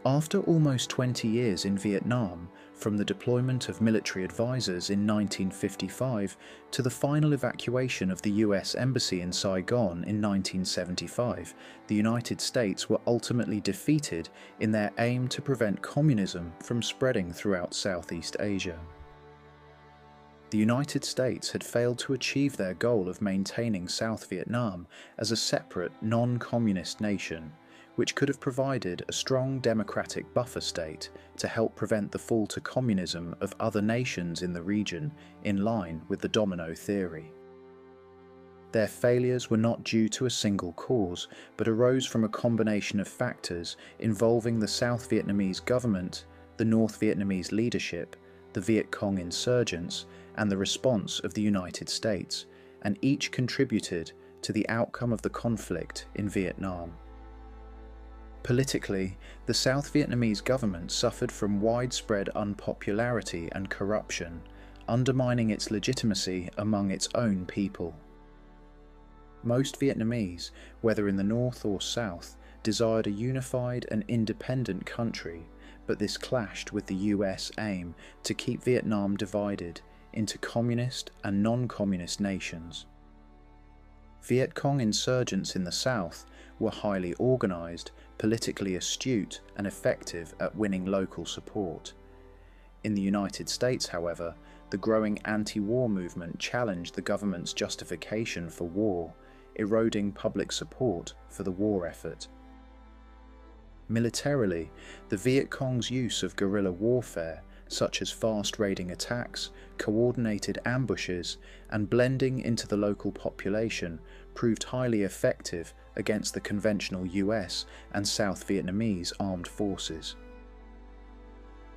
After almost 20 years in Vietnam, from the deployment of military advisors in 1955 to the final evacuation of the US Embassy in Saigon in 1975, the United States were ultimately defeated in their aim to prevent communism from spreading throughout Southeast Asia. The United States had failed to achieve their goal of maintaining South Vietnam as a separate, non-communist nation, which could have provided a strong democratic buffer state to help prevent the fall to communism of other nations in the region, in line with the domino theory. Their failures were not due to a single cause, but arose from a combination of factors involving the South Vietnamese government, the North Vietnamese leadership, the Viet Cong insurgents, and the response of the United States, and each contributed to the outcome of the conflict in Vietnam. Politically, the South Vietnamese government suffered from widespread unpopularity and corruption, undermining its legitimacy among its own people. Most Vietnamese, whether in the north or south, desired a unified and independent country, but this clashed with the US aim to keep Vietnam divided into communist and non-communist nations. Viet Cong insurgents in the south were highly organised, politically astute and effective at winning local support. In the United States, however, the growing anti-war movement challenged the government's justification for war, eroding public support for the war effort. Militarily, the Viet Cong's use of guerrilla warfare, such as fast raiding attacks, coordinated ambushes, and blending into the local population, proved highly effective against the conventional US and South Vietnamese armed forces.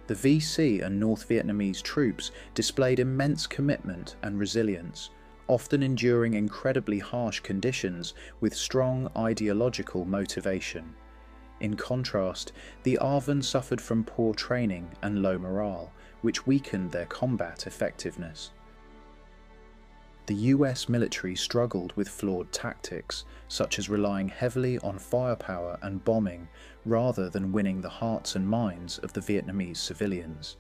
The VC and North Vietnamese troops displayed immense commitment and resilience, often enduring incredibly harsh conditions with strong ideological motivation. In contrast, the ARVN suffered from poor training and low morale, which weakened their combat effectiveness. The US military struggled with flawed tactics, such as relying heavily on firepower and bombing rather than winning the hearts and minds of the Vietnamese civilians.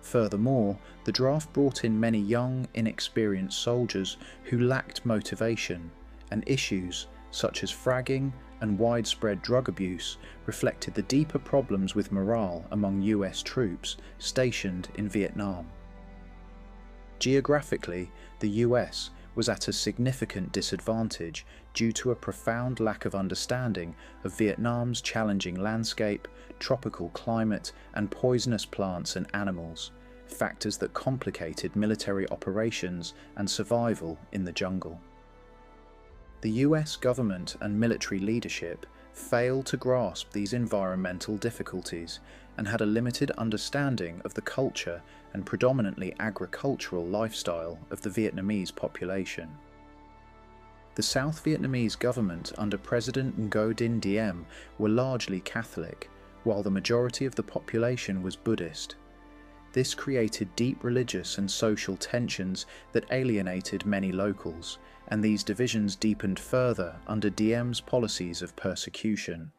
Furthermore, the draft brought in many young, inexperienced soldiers who lacked motivation, and issues such as fragging and widespread drug abuse reflected the deeper problems with morale among US troops stationed in Vietnam. Geographically, the US was at a significant disadvantage due to a profound lack of understanding of Vietnam's challenging landscape, tropical climate, and poisonous plants and animals, factors that complicated military operations and survival in the jungle. The US government and military leadership failed to grasp these environmental difficulties and had a limited understanding of the culture and predominantly agricultural lifestyle of the Vietnamese population. The South Vietnamese government under President Ngo Dinh Diem were largely Catholic, while the majority of the population was Buddhist. This created deep religious and social tensions that alienated many locals, and these divisions deepened further under Diem's policies of persecution.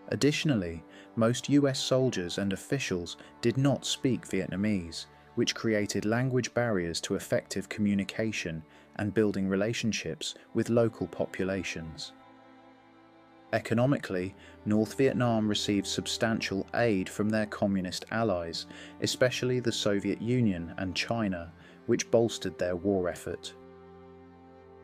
Additionally, most US soldiers and officials did not speak Vietnamese, which created language barriers to effective communication and building relationships with local populations. Economically, North Vietnam received substantial aid from their communist allies, especially the Soviet Union and China, which bolstered their war effort.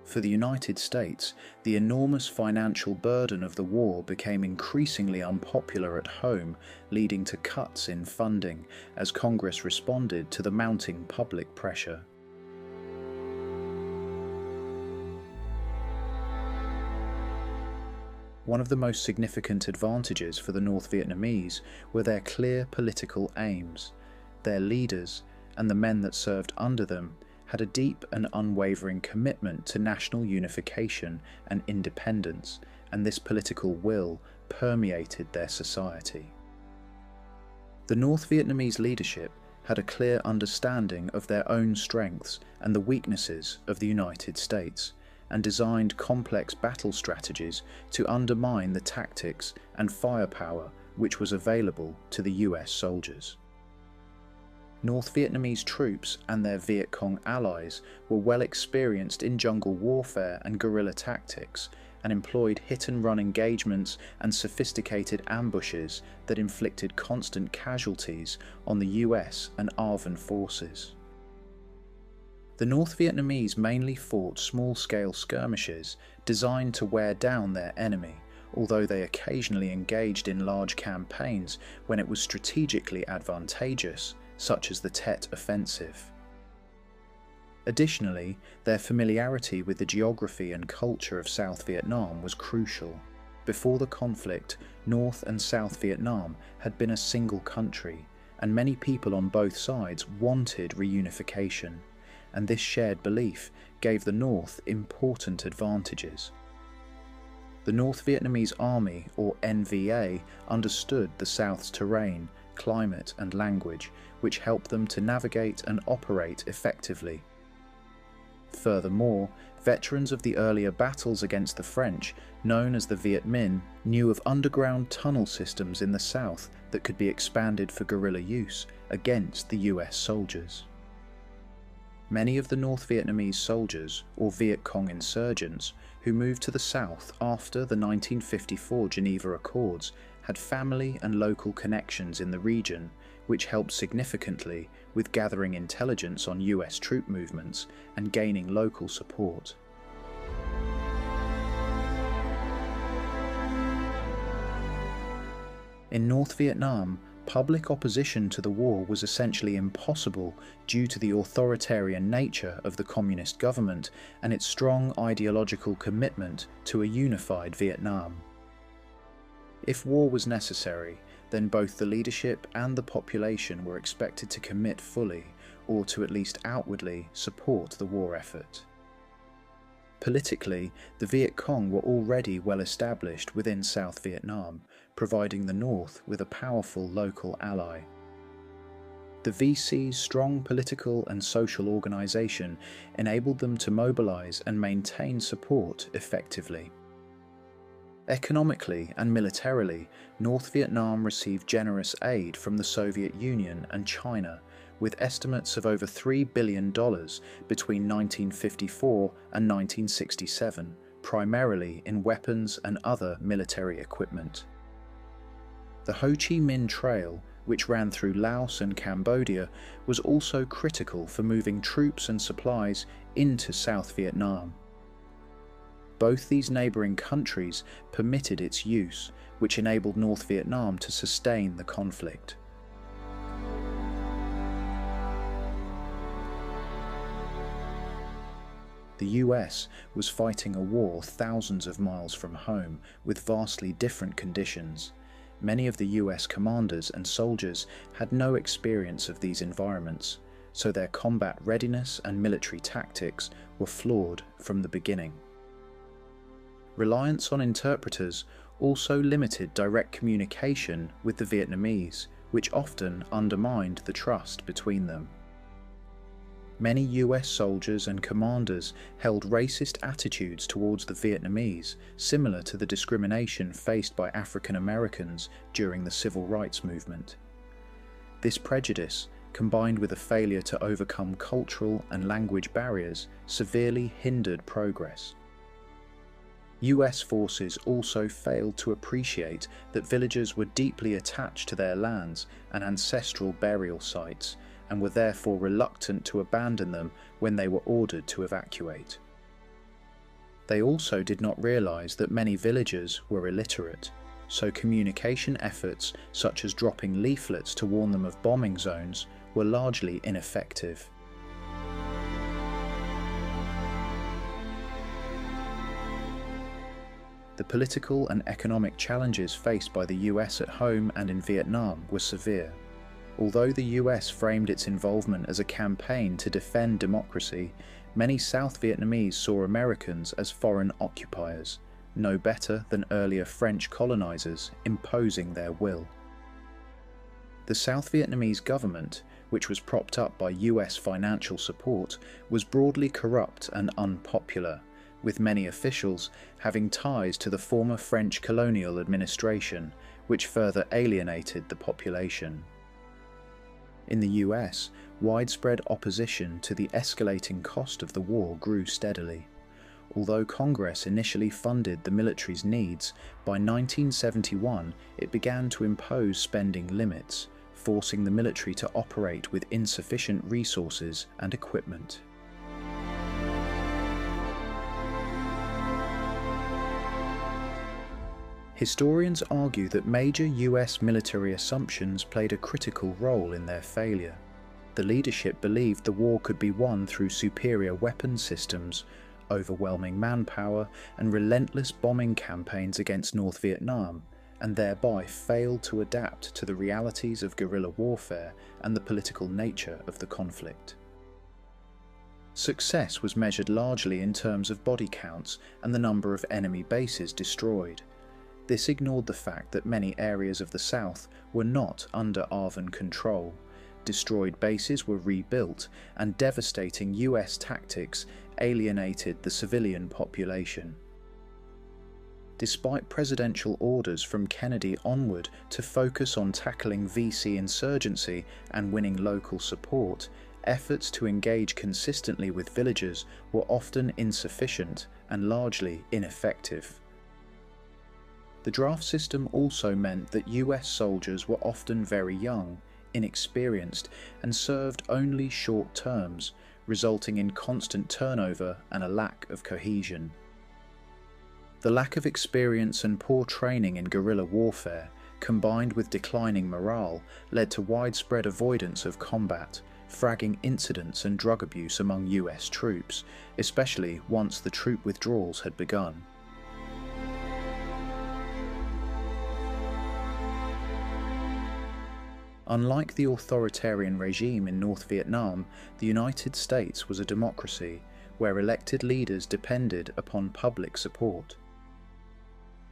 For the United States, the enormous financial burden of the war became increasingly unpopular at home, leading to cuts in funding as Congress responded to the mounting public pressure. One of the most significant advantages for the North Vietnamese were their clear political aims. Their leaders, and the men that served under them, had a deep and unwavering commitment to national unification and independence, and this political will permeated their society. The North Vietnamese leadership had a clear understanding of their own strengths and the weaknesses of the United States, and designed complex battle strategies to undermine the tactics and firepower which was available to the US soldiers. North Vietnamese troops and their Viet Cong allies were well experienced in jungle warfare and guerrilla tactics, and employed hit-and-run engagements and sophisticated ambushes that inflicted constant casualties on the US and ARVN forces. The North Vietnamese mainly fought small-scale skirmishes designed to wear down their enemy, although they occasionally engaged in large campaigns when it was strategically advantageous, such as the Tet Offensive. Additionally, their familiarity with the geography and culture of South Vietnam was crucial. Before the conflict, North and South Vietnam had been a single country, and many people on both sides wanted reunification, and this shared belief gave the North important advantages. The North Vietnamese Army, or NVA, understood the South's terrain, climate and language, which helped them to navigate and operate effectively. Furthermore, veterans of the earlier battles against the French, known as the Viet Minh, knew of underground tunnel systems in the south that could be expanded for guerrilla use against the US soldiers. Many of the North Vietnamese soldiers, or Viet Cong insurgents, who moved to the south after the 1954 Geneva Accords had family and local connections in the region, which helped significantly with gathering intelligence on US troop movements and gaining local support. In North Vietnam, public opposition to the war was essentially impossible due to the authoritarian nature of the communist government and its strong ideological commitment to a unified Vietnam. If war was necessary, then both the leadership and the population were expected to commit fully, or to at least outwardly support the war effort. Politically, the Viet Cong were already well established within South Vietnam, providing the North with a powerful local ally. The VC's strong political and social organisation enabled them to mobilise and maintain support effectively. Economically and militarily, North Vietnam received generous aid from the Soviet Union and China, with estimates of over $3 billion between 1954 and 1967, primarily in weapons and other military equipment. The Ho Chi Minh Trail, which ran through Laos and Cambodia, was also critical for moving troops and supplies into South Vietnam. Both these neighbouring countries permitted its use, which enabled North Vietnam to sustain the conflict. The US was fighting a war thousands of miles from home with vastly different conditions. Many of the US commanders and soldiers had no experience of these environments, so their combat readiness and military tactics were flawed from the beginning. Reliance on interpreters also limited direct communication with the Vietnamese, which often undermined the trust between them. Many US soldiers and commanders held racist attitudes towards the Vietnamese, similar to the discrimination faced by African Americans during the Civil Rights Movement. This prejudice, combined with a failure to overcome cultural and language barriers, severely hindered progress. US forces also failed to appreciate that villagers were deeply attached to their lands and ancestral burial sites, and were therefore reluctant to abandon them when they were ordered to evacuate. They also did not realize that many villagers were illiterate, so communication efforts such as dropping leaflets to warn them of bombing zones were largely ineffective. The political and economic challenges faced by the US at home and in Vietnam were severe. Although the US framed its involvement as a campaign to defend democracy, many South Vietnamese saw Americans as foreign occupiers, no better than earlier French colonizers imposing their will. The South Vietnamese government, which was propped up by US financial support, was broadly corrupt and unpopular, with many officials having ties to the former French colonial administration, which further alienated the population. In the US, widespread opposition to the escalating cost of the war grew steadily. Although Congress initially funded the military's needs, by 1971 it began to impose spending limits, forcing the military to operate with insufficient resources and equipment. Historians argue that major US military assumptions played a critical role in their failure. The leadership believed the war could be won through superior weapon systems, overwhelming manpower, and relentless bombing campaigns against North Vietnam, and thereby failed to adapt to the realities of guerrilla warfare and the political nature of the conflict. Success was measured largely in terms of body counts and the number of enemy bases destroyed. This ignored the fact that many areas of the South were not under ARVN control. Destroyed bases were rebuilt, and devastating US tactics alienated the civilian population. Despite presidential orders from Kennedy onward to focus on tackling VC insurgency and winning local support, efforts to engage consistently with villagers were often insufficient and largely ineffective. The draft system also meant that US soldiers were often very young, inexperienced, and served only short terms, resulting in constant turnover and a lack of cohesion. The lack of experience and poor training in guerrilla warfare, combined with declining morale, led to widespread avoidance of combat, fragging incidents and drug abuse among US troops, especially once the troop withdrawals had begun. Unlike the authoritarian regime in North Vietnam, the United States was a democracy where elected leaders depended upon public support.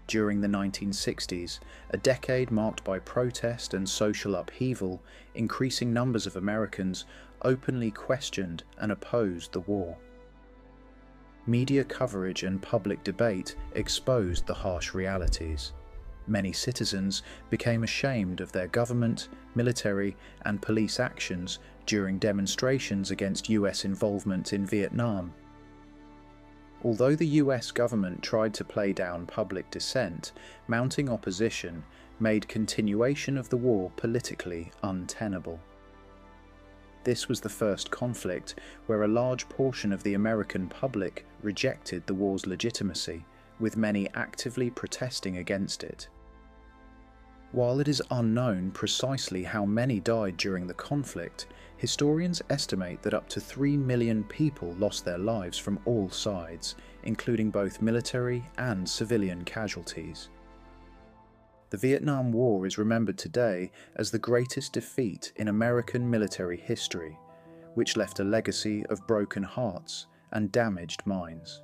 During the 1960s, a decade marked by protest and social upheaval, increasing numbers of Americans openly questioned and opposed the war. Media coverage and public debate exposed the harsh realities. Many citizens became ashamed of their government, military, and police actions during demonstrations against US involvement in Vietnam. Although the US government tried to play down public dissent, mounting opposition made continuation of the war politically untenable. This was the first conflict where a large portion of the American public rejected the war's legitimacy, with many actively protesting against it. While it is unknown precisely how many died during the conflict, historians estimate that up to 3 million people lost their lives from all sides, including both military and civilian casualties. The Vietnam War is remembered today as the greatest defeat in American military history, which left a legacy of broken hearts and damaged minds.